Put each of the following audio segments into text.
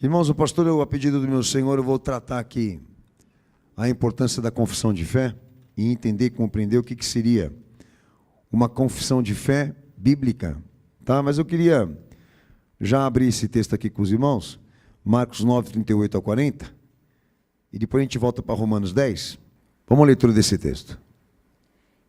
Irmãos, o pastor, a pedido do meu Senhor, eu vou tratar aqui a importância da confissão de fé e entender e compreender o que seria uma confissão de fé bíblica, tá? Mas eu queria já abrir esse texto aqui com os irmãos, Marcos 9, 38 a 40, e depois a gente volta para Romanos 10. Vamos à leitura desse texto.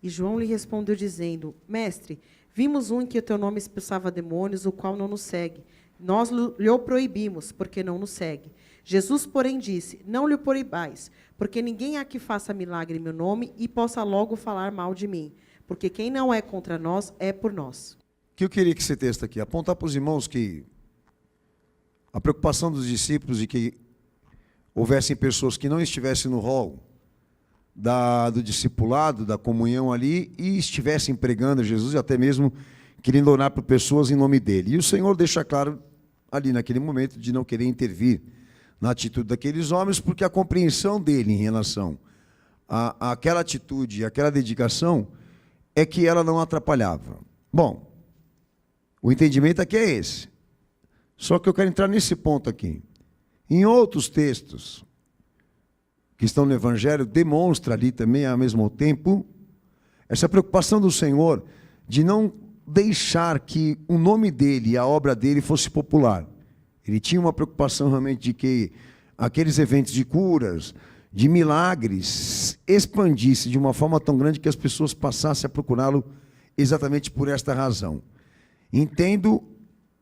E João lhe respondeu dizendo: Mestre, vimos um em que o teu nome expulsava demônios, o qual não nos segue. Nós lhe o proibimos, porque não nos segue. Jesus, porém, disse: Não lhe proibais, porque ninguém há que faça milagre em meu nome e possa logo falar mal de mim. Porque quem não é contra nós, é por nós. O que eu queria que esse texto aqui, apontar para os irmãos que a preocupação dos discípulos de que houvessem pessoas que não estivessem no rol do discipulado, da comunhão ali, e estivessem pregando a Jesus, e até mesmo querendo orar por pessoas em nome dele. E o Senhor deixa claro, ali naquele momento, de não querer intervir na atitude daqueles homens, porque a compreensão dele em relação àquela atitude, àquela dedicação, é que ela não atrapalhava. Bom, o entendimento aqui é esse. Só que eu quero entrar nesse ponto aqui. Em outros textos que estão no Evangelho, demonstra ali também, ao mesmo tempo, essa preocupação do Senhor de não deixar que o nome dele e a obra dele fosse popular. Ele tinha uma preocupação realmente de que aqueles eventos de curas, de milagres, expandissem de uma forma tão grande que as pessoas passassem a procurá-lo exatamente por esta razão. Entendo,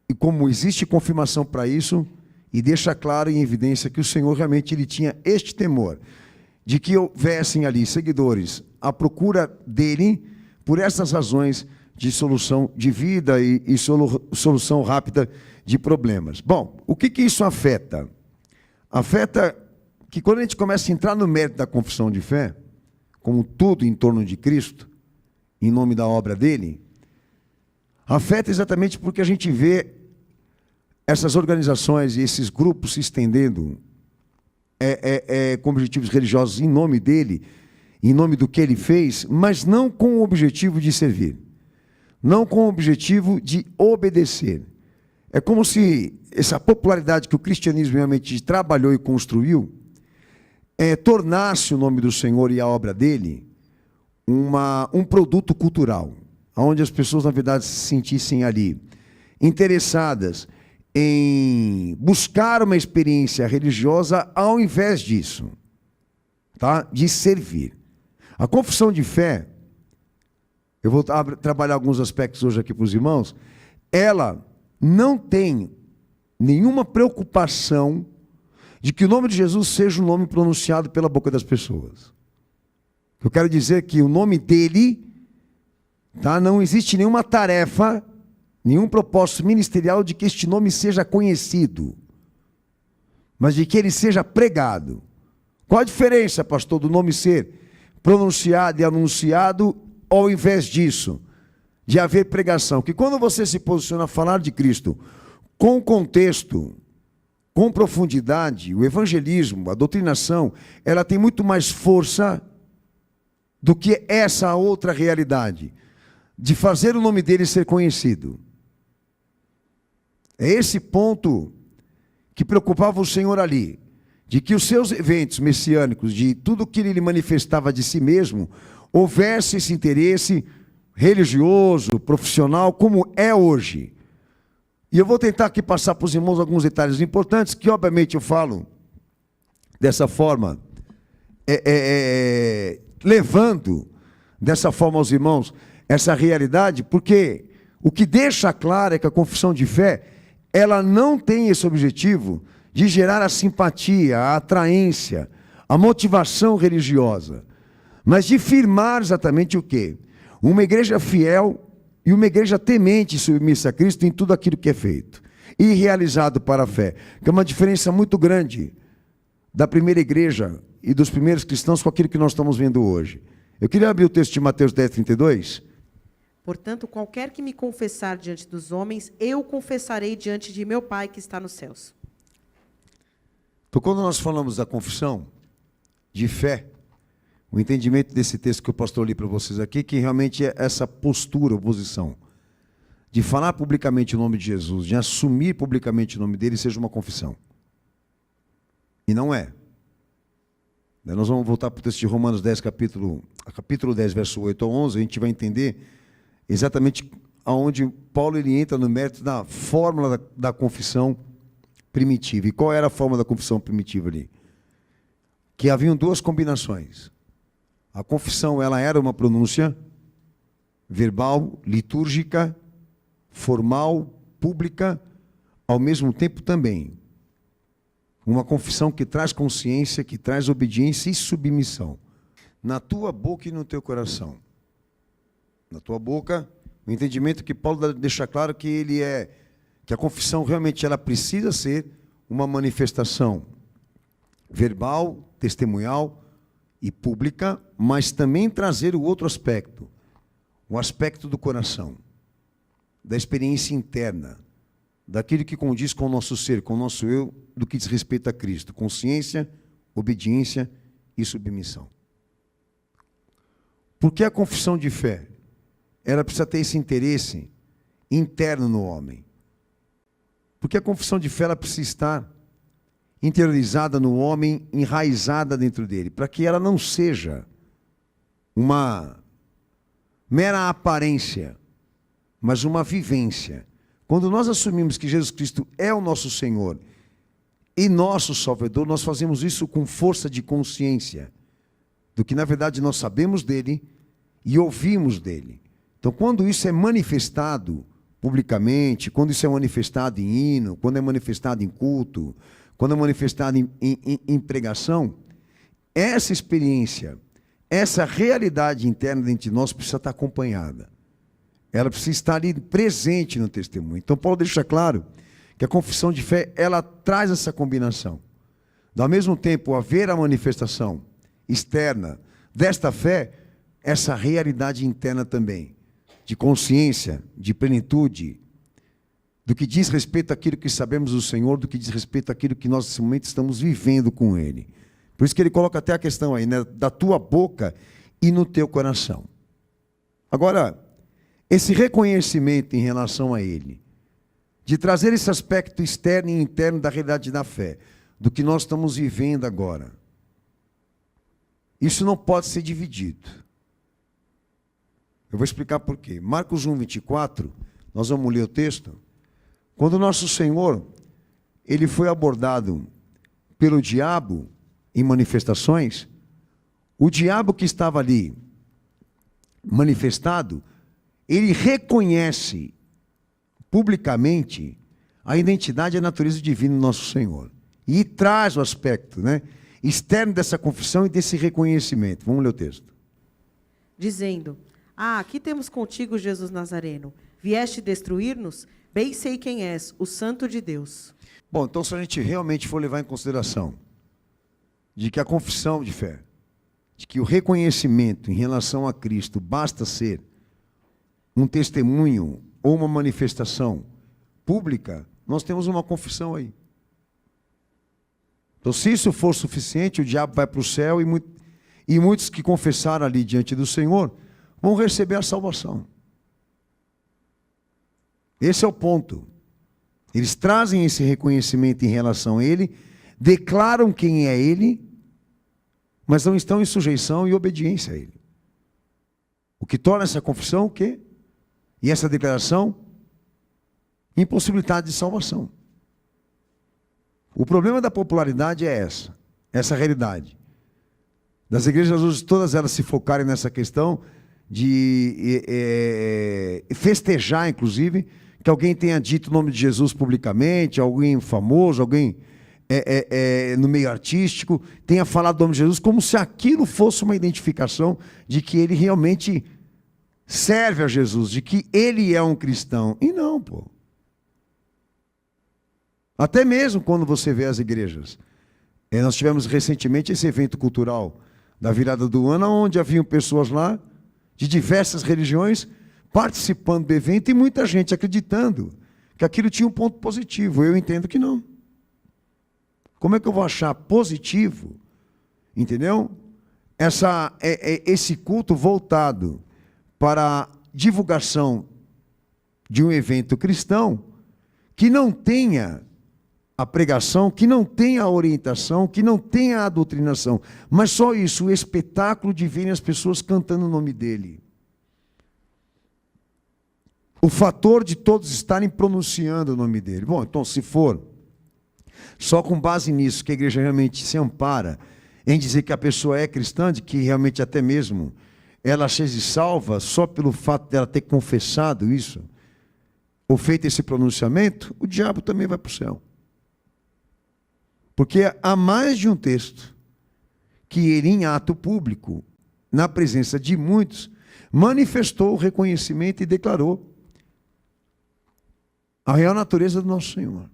e como existe confirmação para isso, e deixa claro em evidência que o Senhor realmente ele tinha este temor, de que houvessem ali seguidores à procura dele, por essas razões de solução de vida e solução rápida de problemas. Bom, o que isso afeta? Afeta que quando a gente começa a entrar no mérito da confissão de fé, como tudo em torno de Cristo, em nome da obra dele, afeta exatamente porque a gente vê essas organizações e esses grupos se estendendo com objetivos religiosos em nome dele, em nome do que ele fez, mas não com o objetivo de servir, não com o objetivo de obedecer. É como se essa popularidade que o cristianismo realmente trabalhou e construiu, tornasse o nome do Senhor e a obra dele um produto cultural, onde as pessoas, na verdade, se sentissem ali interessadas em buscar uma experiência religiosa ao invés disso, tá? De servir. A confissão de fé, eu vou trabalhar alguns aspectos hoje aqui para os irmãos, ela não tem nenhuma preocupação de que o nome de Jesus seja um nome pronunciado pela boca das pessoas. Eu quero dizer que o nome dele, tá? Não existe nenhuma tarefa, nenhum propósito ministerial de que este nome seja conhecido, mas de que ele seja pregado. Qual a diferença, pastor, do nome ser pronunciado e anunciado, ao invés disso, de haver pregação? Que quando você se posiciona a falar de Cristo, com contexto, com profundidade, o evangelismo, a doutrinação, ela tem muito mais força do que essa outra realidade, de fazer o nome dele ser conhecido. É esse ponto que preocupava o Senhor ali, de que os seus eventos messiânicos, de tudo que ele manifestava de si mesmo, houvesse esse interesse religioso, profissional, como é hoje. E eu vou tentar aqui passar para os irmãos alguns detalhes importantes, que obviamente eu falo dessa forma, levando dessa forma aos irmãos essa realidade, porque o que deixa claro é que a confissão de fé, ela não tem esse objetivo de gerar a simpatia, a atraência, a motivação religiosa, mas de firmar exatamente o quê? Uma igreja fiel e uma igreja temente e submissa a Cristo em tudo aquilo que é feito e realizado para a fé, que é uma diferença muito grande da primeira igreja e dos primeiros cristãos com aquilo que nós estamos vendo hoje. Eu queria abrir o texto de Mateus 10, 32. Portanto, qualquer que me confessar diante dos homens, eu confessarei diante de meu Pai que está nos céus. Então, quando nós falamos da confissão de fé, o entendimento desse texto que o pastor li para vocês aqui, que realmente é essa postura, oposição, de falar publicamente o nome de Jesus, de assumir publicamente o nome dele, seja uma confissão. E não é. Nós vamos voltar para o texto de Romanos 10, capítulo 10, verso 8 ao 11, a gente vai entender exatamente aonde Paulo ele entra no mérito da fórmula da confissão primitiva. E qual era a fórmula da confissão primitiva ali? Que haviam duas combinações. A confissão ela era uma pronúncia verbal, litúrgica, formal, pública, ao mesmo tempo também. Uma confissão que traz consciência, que traz obediência e submissão. Na tua boca e no teu coração. Na tua boca, o entendimento que Paulo deixa claro que que a confissão realmente ela precisa ser uma manifestação verbal, testemunhal e pública, mas também trazer o outro aspecto, o aspecto do coração, da experiência interna, daquilo que condiz com o nosso ser, com o nosso eu, do que diz respeito a Cristo. Consciência, obediência e submissão. Por que a confissão de fé? Ela precisa ter esse interesse interno no homem. Porque a confissão de fé ela precisa estar interiorizada no homem, enraizada dentro dele, para que ela não seja uma mera aparência, mas uma vivência. Quando nós assumimos que Jesus Cristo é o nosso Senhor e nosso Salvador, nós fazemos isso com força de consciência do que, na verdade, nós sabemos dele e ouvimos dele. Então, quando isso é manifestado publicamente, quando isso é manifestado em hino, quando é manifestado em culto, quando é manifestado em pregação, essa experiência, essa realidade interna dentro de nós precisa estar acompanhada. Ela precisa estar ali presente no testemunho. Então, Paulo deixa claro que a confissão de fé, ela traz essa combinação. Ao mesmo tempo, haver a manifestação externa desta fé, essa realidade interna também, de consciência, de plenitude, do que diz respeito àquilo que sabemos do Senhor, do que diz respeito àquilo que nós, nesse momento, estamos vivendo com Ele. Por isso que ele coloca até a questão aí, né, da tua boca e no teu coração. Agora, esse reconhecimento em relação a Ele, de trazer esse aspecto externo e interno da realidade da fé, do que nós estamos vivendo agora, isso não pode ser dividido. Eu vou explicar por quê. Marcos 1, 24, nós vamos ler o texto. Quando o nosso Senhor, ele foi abordado pelo diabo em manifestações, o diabo que estava ali manifestado, ele reconhece publicamente a identidade e a natureza divina do nosso Senhor. E traz o aspecto, né, externo dessa confissão e desse reconhecimento. Vamos ler o texto. Dizendo: aqui temos contigo, Jesus Nazareno. Vieste destruir-nos? Bem sei quem és, o Santo de Deus. Bom, então se a gente realmente for levar em consideração de que a confissão de fé, de que o reconhecimento em relação a Cristo basta ser um testemunho ou uma manifestação pública, nós temos uma confissão aí. Então, se isso for suficiente, o diabo vai para o céu e muitos que confessaram ali diante do Senhor vão receber a salvação. Esse é o ponto. Eles trazem esse reconhecimento em relação a Ele, declaram quem é Ele, mas não estão em sujeição e obediência a Ele. O que torna essa confissão o quê? E essa declaração? Impossibilidade de salvação. O problema da popularidade é essa realidade. Das igrejas hoje, todas elas se focarem nessa questão de festejar, inclusive, que alguém tenha dito o nome de Jesus publicamente, alguém famoso, alguém no meio artístico, tenha falado o nome de Jesus, como se aquilo fosse uma identificação de que ele realmente serve a Jesus, de que ele é um cristão. E não, pô. Até mesmo quando você vê as igrejas. Nós tivemos recentemente esse evento cultural da virada do ano, onde haviam pessoas lá, de diversas religiões, participando do evento e muita gente acreditando que aquilo tinha um ponto positivo. Eu entendo que não. Como é que eu vou achar positivo, entendeu? Esse culto voltado para a divulgação de um evento cristão que não tenha a pregação, que não tem a orientação, que não tem a doutrinação, mas só isso, o espetáculo de verem as pessoas cantando o nome dele. O fator de todos estarem pronunciando o nome dele. Bom, então, se for só com base nisso que a igreja realmente se ampara em dizer que a pessoa é cristã, de que realmente até mesmo ela seja salva só pelo fato dela ter confessado isso, ou feito esse pronunciamento, o diabo também vai para o céu. Porque há mais de um texto que ele, em ato público, na presença de muitos, manifestou o reconhecimento e declarou a real natureza do nosso Senhor.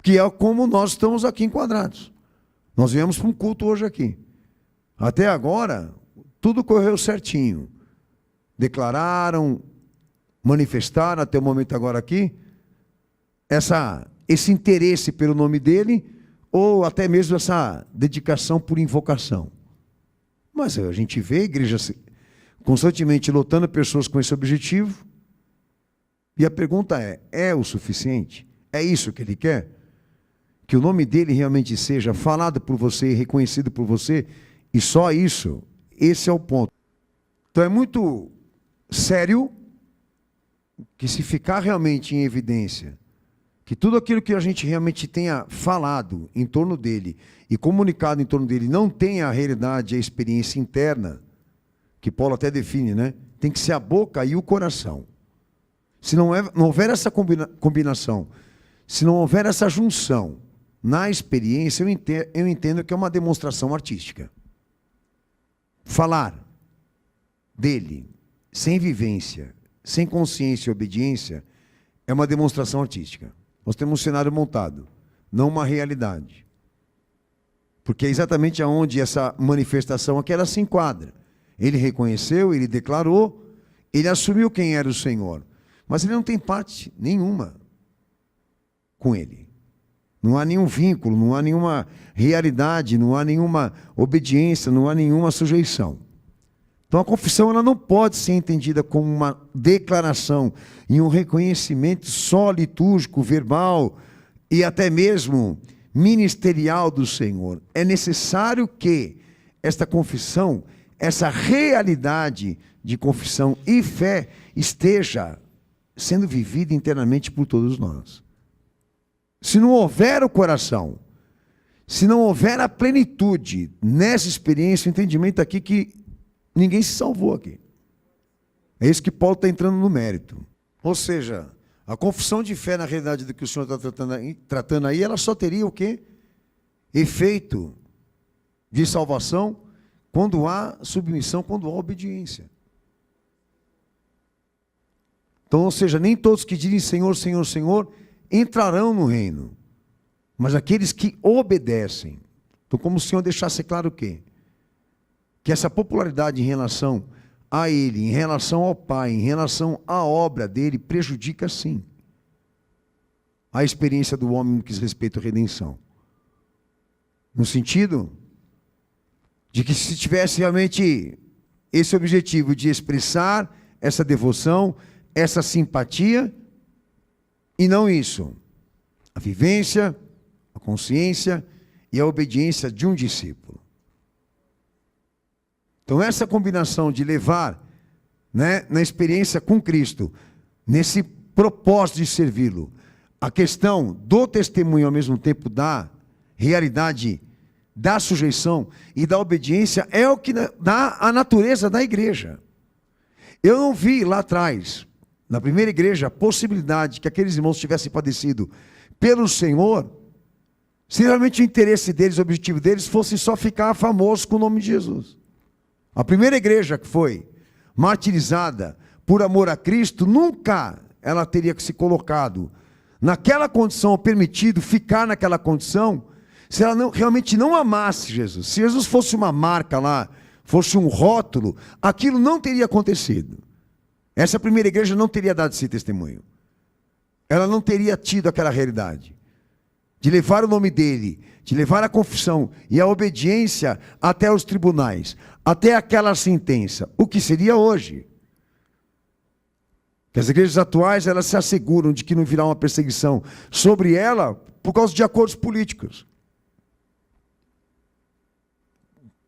Que é como nós estamos aqui enquadrados. Nós viemos para um culto hoje aqui. Até agora, tudo correu certinho. Declararam, manifestaram, até o momento agora aqui, esse interesse pelo nome dele, ou até mesmo essa dedicação por invocação. Mas a gente vê a igreja constantemente lotando pessoas com esse objetivo, e a pergunta é o suficiente? É isso que ele quer? Que o nome dele realmente seja falado por você, reconhecido por você, e só isso, esse é o ponto. Então é muito sério que, se ficar realmente em evidência que tudo aquilo que a gente realmente tenha falado em torno dele e comunicado em torno dele não tenha a realidade, a experiência interna, que Paulo até define, né? Tem que ser a boca e o coração. Se não houver essa combinação, se não houver essa junção na experiência, eu entendo que é uma demonstração artística. Falar dele sem vivência, sem consciência e obediência, é uma demonstração artística. Nós temos um cenário montado, não uma realidade. Porque é exatamente aonde essa manifestação aqui ela se enquadra. Ele reconheceu, ele declarou, ele assumiu quem era o Senhor. Mas ele não tem parte nenhuma com ele. Não há nenhum vínculo, não há nenhuma realidade, não há nenhuma obediência, não há nenhuma sujeição. Então a confissão ela não pode ser entendida como uma declaração e um reconhecimento só litúrgico, verbal e até mesmo ministerial do Senhor. É necessário que esta confissão, essa realidade de confissão e fé esteja sendo vivida internamente por todos nós. Se não houver o coração, se não houver a plenitude nessa experiência, o entendimento aqui que ninguém se salvou aqui. É isso que Paulo está entrando no mérito. Ou seja, a confissão de fé na realidade do que o Senhor está tratando aí, ela só teria o quê? Efeito de salvação quando há submissão, quando há obediência. Então, ou seja, nem todos que dizem Senhor, Senhor, Senhor, entrarão no reino. Mas aqueles que obedecem. Então, como o Senhor deixasse claro o quê? Que essa popularidade em relação a Ele, em relação ao Pai, em relação à obra dele, prejudica sim a experiência do homem no que diz respeito à redenção. No sentido de que, se tivesse realmente esse objetivo de expressar essa devoção, essa simpatia, e não isso, a vivência, a consciência e a obediência de um discípulo. Então essa combinação de levar, né, na experiência com Cristo, nesse propósito de servi-lo, a questão do testemunho ao mesmo tempo da realidade da sujeição e da obediência, é o que dá a natureza da igreja. Eu não vi lá atrás, na primeira igreja, a possibilidade que aqueles irmãos tivessem padecido pelo Senhor, se realmente o interesse deles, o objetivo deles, fosse só ficar famoso com o nome de Jesus. A primeira igreja que foi martirizada por amor a Cristo, nunca ela teria se colocado naquela condição, ou permitido ficar naquela condição, se ela realmente não amasse Jesus. Se Jesus fosse uma marca lá, fosse um rótulo, aquilo não teria acontecido. Essa primeira igreja não teria dado esse testemunho. Ela não teria tido aquela realidade de levar o nome dele, de levar a confissão e a obediência até os tribunais, até aquela sentença. O que seria hoje? As igrejas atuais, elas se asseguram de que não virá uma perseguição sobre ela por causa de acordos políticos.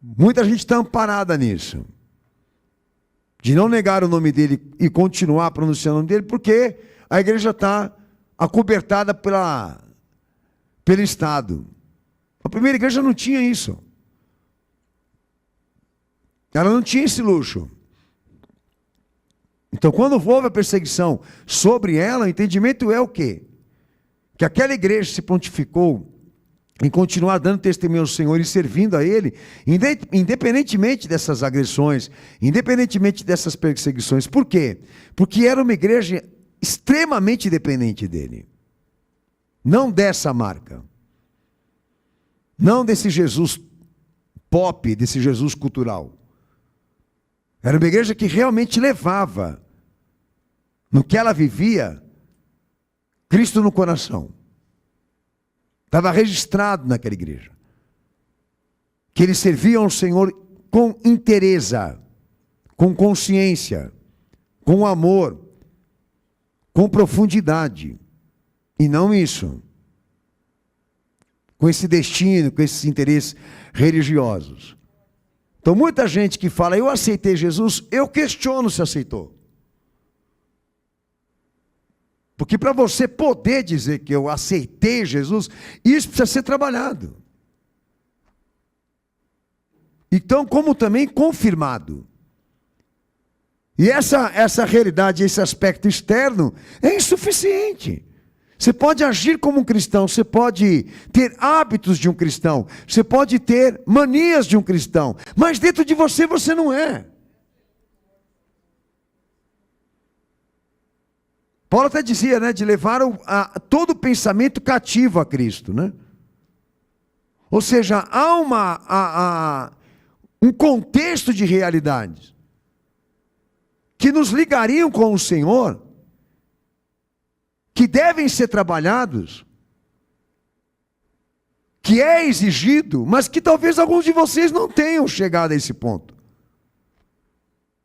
Muita gente está amparada nisso. De não negar o nome dele e continuar pronunciando o nome dele, porque a igreja está acobertada pelo Estado. A primeira igreja não tinha isso. Ela não tinha esse luxo. Então, quando houve a perseguição sobre ela, o entendimento é o quê? Que aquela igreja se prontificou em continuar dando testemunho ao Senhor e servindo a Ele, independentemente dessas agressões, independentemente dessas perseguições. Por quê? Porque era uma igreja extremamente dependente dEle. Não dessa marca. Não desse Jesus pop, desse Jesus cultural. Era uma igreja que realmente levava, no que ela vivia, Cristo no coração. Estava registrado naquela igreja. Que eles serviam ao Senhor com inteireza, com consciência, com amor, com profundidade. E não isso. Com esse destino, com esses interesses religiosos. Então, muita gente que fala, eu aceitei Jesus, eu questiono se aceitou. Porque para você poder dizer que eu aceitei Jesus, isso precisa ser trabalhado. Então, como também confirmado. E essa realidade, esse aspecto externo, é insuficiente. Você pode agir como um cristão, você pode ter hábitos de um cristão, você pode ter manias de um cristão, mas dentro de você, você não é. Paulo até dizia, né, de levar todo o pensamento cativo a Cristo, né? Ou seja, há um contexto de realidades que nos ligariam com o Senhor, que devem ser trabalhados, que é exigido, mas que talvez alguns de vocês não tenham chegado a esse ponto.